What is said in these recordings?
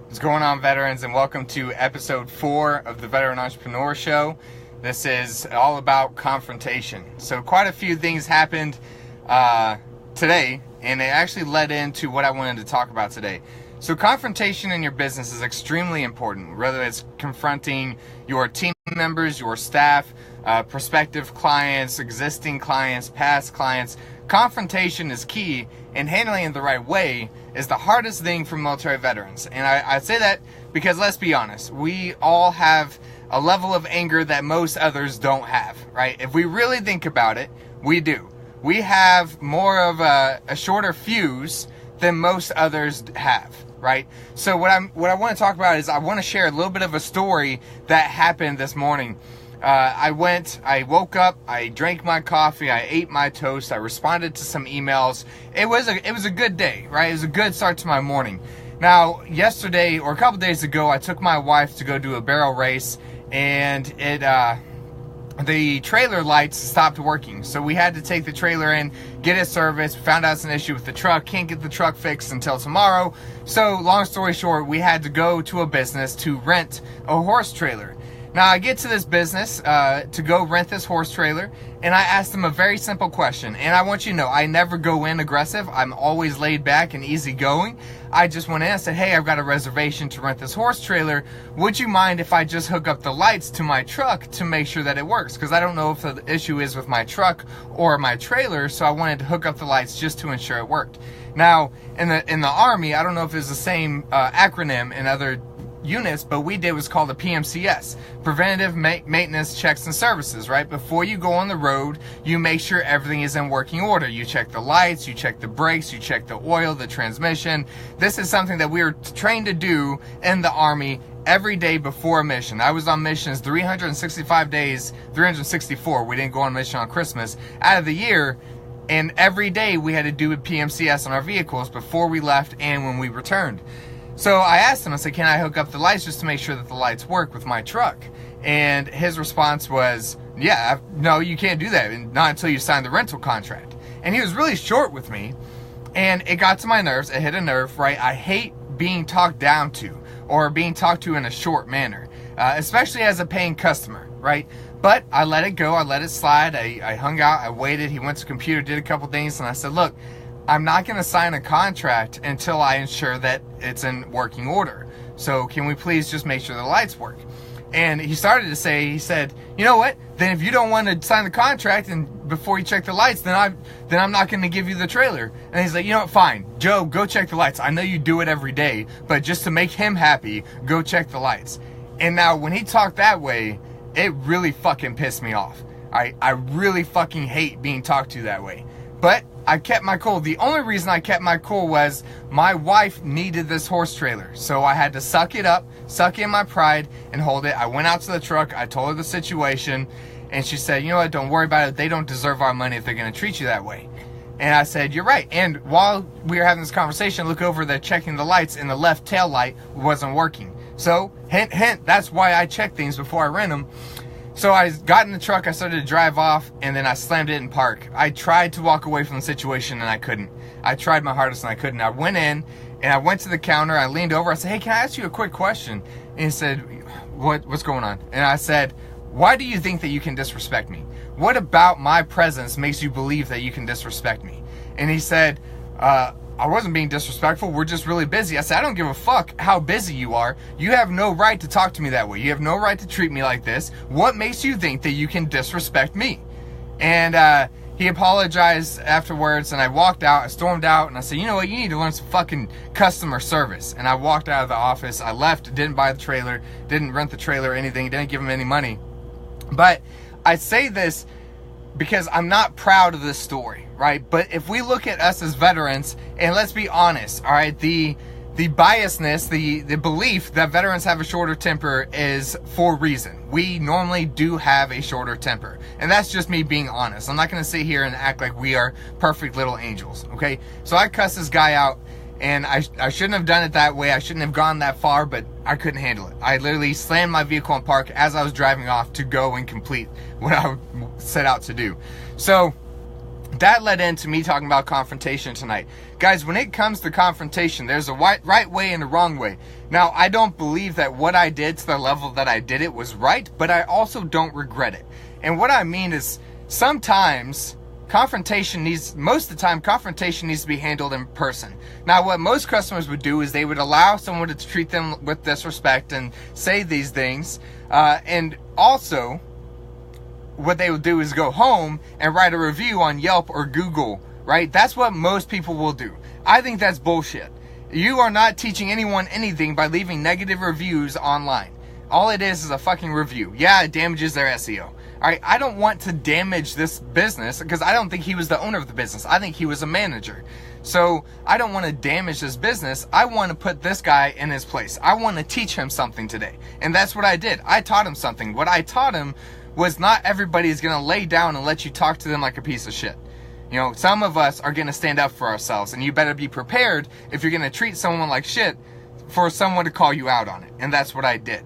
What's going on, veterans, and welcome to episode 4 of the Veteran Entrepreneur Show. This is all about confrontation. So quite a few things happened today, and it actually led into what I wanted to talk about today. So confrontation in your business is extremely important, whether it's confronting your team members, your staff, prospective clients, existing clients, past clients. Confrontation is key, and handling it the right way is the hardest thing for military veterans. And I say that because, let's be honest, we all have a level of anger that most others don't have, right? If we really think about it, we do. We have more of a shorter fuse than most others have, right? So what I want to talk about is I want to share a little bit of a story that happened this morning. I woke up, I drank my coffee, I ate my toast, I responded to some emails. It was a good day, right? It was a good start to my morning. Now, yesterday, or a couple days ago, I took my wife to go do a barrel race, and the trailer lights stopped working. So we had to take the trailer in, get it serviced. We found out it's an issue with the truck. Can't get the truck fixed until tomorrow. So long story short, we had to go to a business to rent a horse trailer. Now, I get to this business to go rent this horse trailer, and I asked them a very simple question. And I want you to know, I never go in aggressive. I'm always laid back and easygoing. I just went in and said, hey, I've got a reservation to rent this horse trailer. Would you mind if I just hook up the lights to my truck to make sure that it works? Because I don't know if the issue is with my truck or my trailer, so I wanted to hook up the lights just to ensure it worked. Now, in the Army, I don't know if it's the same acronym in other units, but we did what's called a PMCS, Preventative Maintenance Checks and Services, right? Before you go on the road, you make sure everything is in working order. You check the lights, you check the brakes, you check the oil, the transmission. This is something that we were trained to do in the Army every day before a mission. I was on missions 365 days, 364. We didn't go on mission on Christmas out of the year. And every day we had to do a PMCS on our vehicles before we left and when we returned. So I asked him, I said, can I hook up the lights just to make sure that the lights work with my truck? And his response was, yeah, no, you can't do that, and not until you sign the rental contract. And he was really short with me, and it got to my nerves. It hit a nerve, right? I hate being talked down to or being talked to in a short manner, especially as a paying customer, right? But I let it go. I let it slide. I hung out. I waited. He went to the computer, did a couple things, and I said, look, I'm not going to sign a contract until I ensure that it's in working order. So can we please just make sure the lights work? And he started to say, he said, you know what? Then if you don't want to sign the contract and before you check the lights, then I'm not going to give you the trailer. And he's like, you know what? Fine. Joe, go check the lights. I know you do it every day, but just to make him happy, go check the lights. And now when he talked that way, it really fucking pissed me off. I really fucking hate being talked to that way. But I kept my cool. The only reason I kept my cool was my wife needed this horse trailer. So I had to suck it up, suck in my pride, and hold it. I went out to the truck. I told her the situation. And she said, you know what? Don't worry about it. They don't deserve our money if they're going to treat you that way. And I said, you're right. And while we were having this conversation, I look over there checking the lights, and the left tail light wasn't working. So, hint, hint, that's why I check things before I rent them. So I got in the truck, I started to drive off, and then I slammed it in park. I tried to walk away from the situation, and I couldn't. I tried my hardest, and I couldn't. I went in, and I went to the counter. I leaned over. I said, hey, can I ask you a quick question? And he said, what's going on? And I said, why do you think that you can disrespect me? What about my presence makes you believe that you can disrespect me? And he said, I wasn't being disrespectful. We're just really busy. I said, I don't give a fuck how busy you are. You have no right to talk to me that way. You have no right to treat me like this. What makes you think that you can disrespect me? And he apologized afterwards, and I walked out. I stormed out, and I said, you know what? You need to learn some fucking customer service. And I walked out of the office. I left, didn't buy the trailer, didn't rent the trailer or anything, didn't give him any money. But I say this because I'm not proud of this story, right? But if we look at us as veterans, and let's be honest, all right, the biasness, the belief that veterans have a shorter temper is for a reason. We normally do have a shorter temper. And that's just me being honest. I'm not going to sit here and act like we are perfect little angels, okay? So I cussed this guy out, and I shouldn't have done it that way. I shouldn't have gone that far, but I couldn't handle it. I literally slammed my vehicle in park as I was driving off to go and complete what I set out to do. So that led into me talking about confrontation tonight. Guys, when it comes to confrontation, there's a right way and a wrong way. Now, I don't believe that what I did to the level that I did it was right, but I also don't regret it. And what I mean is, sometimes most of the time, confrontation needs to be handled in person. Now, what most customers would do is they would allow someone to treat them with disrespect and say these things. And also, what they would do is go home and write a review on Yelp or Google, right? That's what most people will do. I think that's bullshit. You are not teaching anyone anything by leaving negative reviews online. All it is a fucking review. Yeah, it damages their SEO. Alright, I don't want to damage this business because I don't think he was the owner of the business. I think he was a manager. So I don't want to damage this business. I want to put this guy in his place. I want to teach him something today. And that's what I did. I taught him something. What I taught him was not everybody is going to lay down and let you talk to them like a piece of shit. You know, some of us are going to stand up for ourselves, and you better be prepared if you're going to treat someone like shit for someone to call you out on it. And that's what I did.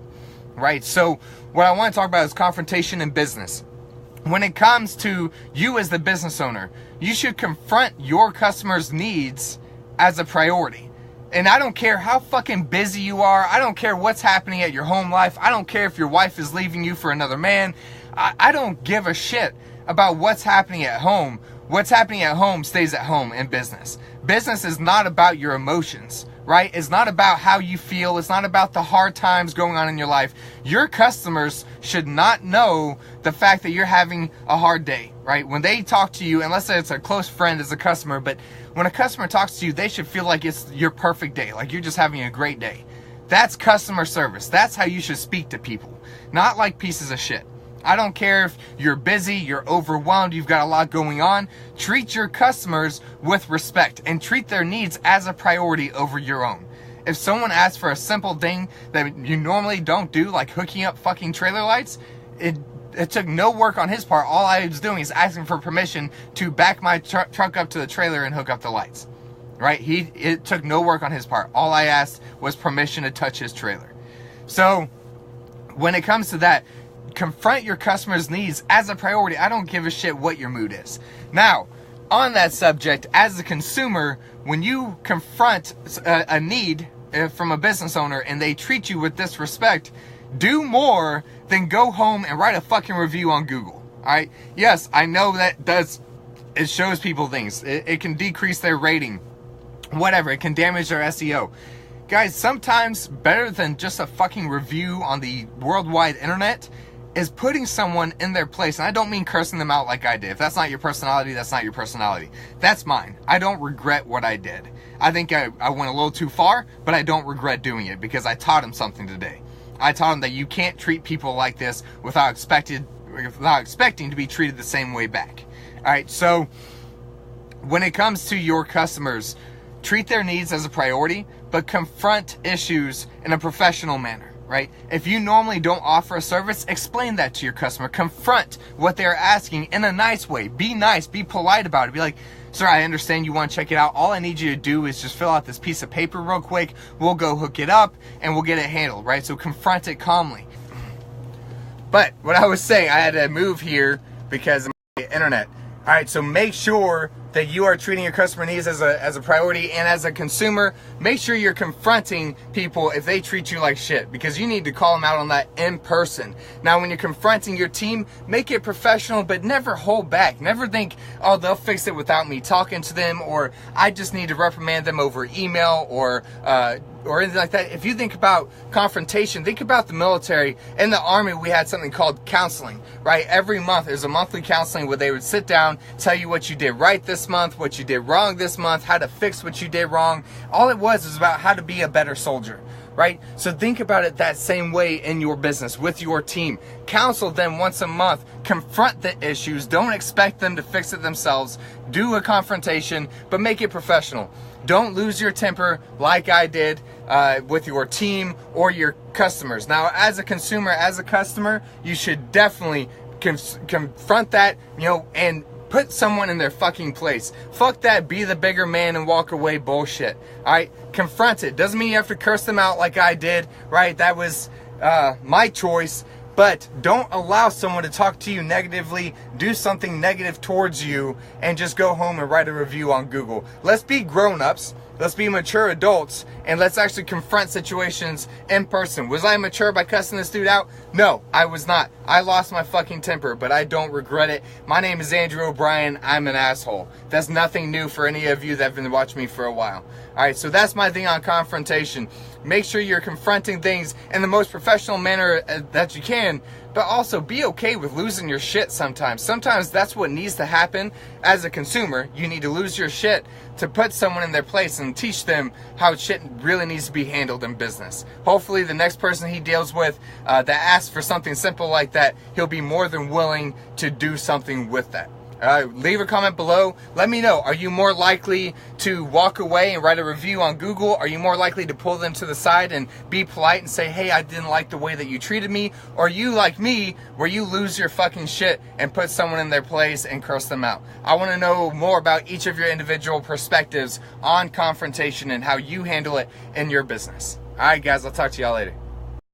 Right? So what I want to talk about is confrontation in business. When it comes to you as the business owner, you should confront your customers' needs as a priority. And I don't care how fucking busy you are. I don't care what's happening at your home life. I don't care if your wife is leaving you for another man. I don't give a shit about what's happening at home. What's happening at home stays at home in business. Business is not about your emotions, right? It's not about how you feel. It's not about the hard times going on in your life. Your customers should not know the fact that you're having a hard day, right? When they talk to you, unless it's a close friend as a customer, but when a customer talks to you, they should feel like it's your perfect day, like you're just having a great day. That's customer service. That's how you should speak to people, not like pieces of shit. I don't care if you're busy, you're overwhelmed, you've got a lot going on. Treat your customers with respect and treat their needs as a priority over your own. If someone asks for a simple thing that you normally don't do, like hooking up fucking trailer lights, it took no work on his part. All I was doing is asking for permission to back my truck up to the trailer and hook up the lights. Right? It took no work on his part. All I asked was permission to touch his trailer. So, when it comes to that, confront your customers' needs as a priority. I don't give a shit what your mood is. Now, on that subject, as a consumer, when you confront a need from a business owner and they treat you with disrespect, do more than go home and write a fucking review on Google. Alright? Yes, I know it shows people things. It can decrease their rating. Whatever. It can damage their SEO. Guys, sometimes better than just a fucking review on the worldwide internet is putting someone in their place. And I don't mean cursing them out like I did. If that's not your personality, that's not your personality. That's mine. I don't regret what I did. I think I went a little too far, but I don't regret doing it because I taught him something today. I taught him that you can't treat people like this without expecting to be treated the same way back. Alright, so when it comes to your customers, treat their needs as a priority, but confront issues in a professional manner. Right? If you normally don't offer a service, explain that to your customer. Confront what they're asking in a nice way. Be nice. Be polite about it. Be like, sir, I understand you want to check it out. All I need you to do is just fill out this piece of paper real quick. We'll go hook it up and we'll get it handled, right? So confront it calmly. But what I was saying, I had to move here because of my internet. All right, so make sure that you are treating your customer needs as a priority, and as a consumer, make sure you're confronting people if they treat you like shit, because you need to call them out on that in person. Now, when you're confronting your team, make it professional, but never hold back. Never think, oh, they'll fix it without me talking to them, or I just need to reprimand them over email, or anything like that. If you think about confrontation, think about the military. In the Army, we had something called counseling, right? Every month, there's a monthly counseling where they would sit down, tell you what you did right this month, what you did wrong this month, how to fix what you did wrong. All it was about how to be a better soldier, right? So think about it that same way in your business, with your team. Counsel them once a month. Confront the issues. Don't expect them to fix it themselves. Do a confrontation, but make it professional. Don't lose your temper like I did with your team or your customers. Now, as a consumer, as a customer, you should definitely confront that, and put someone in their fucking place. Fuck that be the bigger man and walk away bullshit. Alright? Confront it. Doesn't mean you have to curse them out like I did, right? That was my choice. But don't allow someone to talk to you negatively, do something negative towards you, and just go home and write a review on Google. Let's be grown-ups. Let's be mature adults, and let's actually confront situations in person. Was I mature by cussing this dude out? No, I was not. I lost my fucking temper, but I don't regret it. My name is Andrew O'Brien. I'm an asshole. That's nothing new for any of you that have been watching me for a while. Alright, so that's my thing on confrontation. Make sure you're confronting things in the most professional manner that you can, but also be okay with losing your shit sometimes. Sometimes that's what needs to happen as a consumer. You need to lose your shit to put someone in their place and teach them how shit really needs to be handled in business. Hopefully the next person he deals with that asks for something simple like that, he'll be more than willing to do something with that. Leave a comment below. Let me know. Are you more likely to walk away and write a review on Google? Are you more likely to pull them to the side and be polite and say, hey, I didn't like the way that you treated me? Or are you like me, where you lose your fucking shit and put someone in their place and curse them out? I want to know more about each of your individual perspectives on confrontation and how you handle it in your business. All right, guys, I'll talk to y'all later.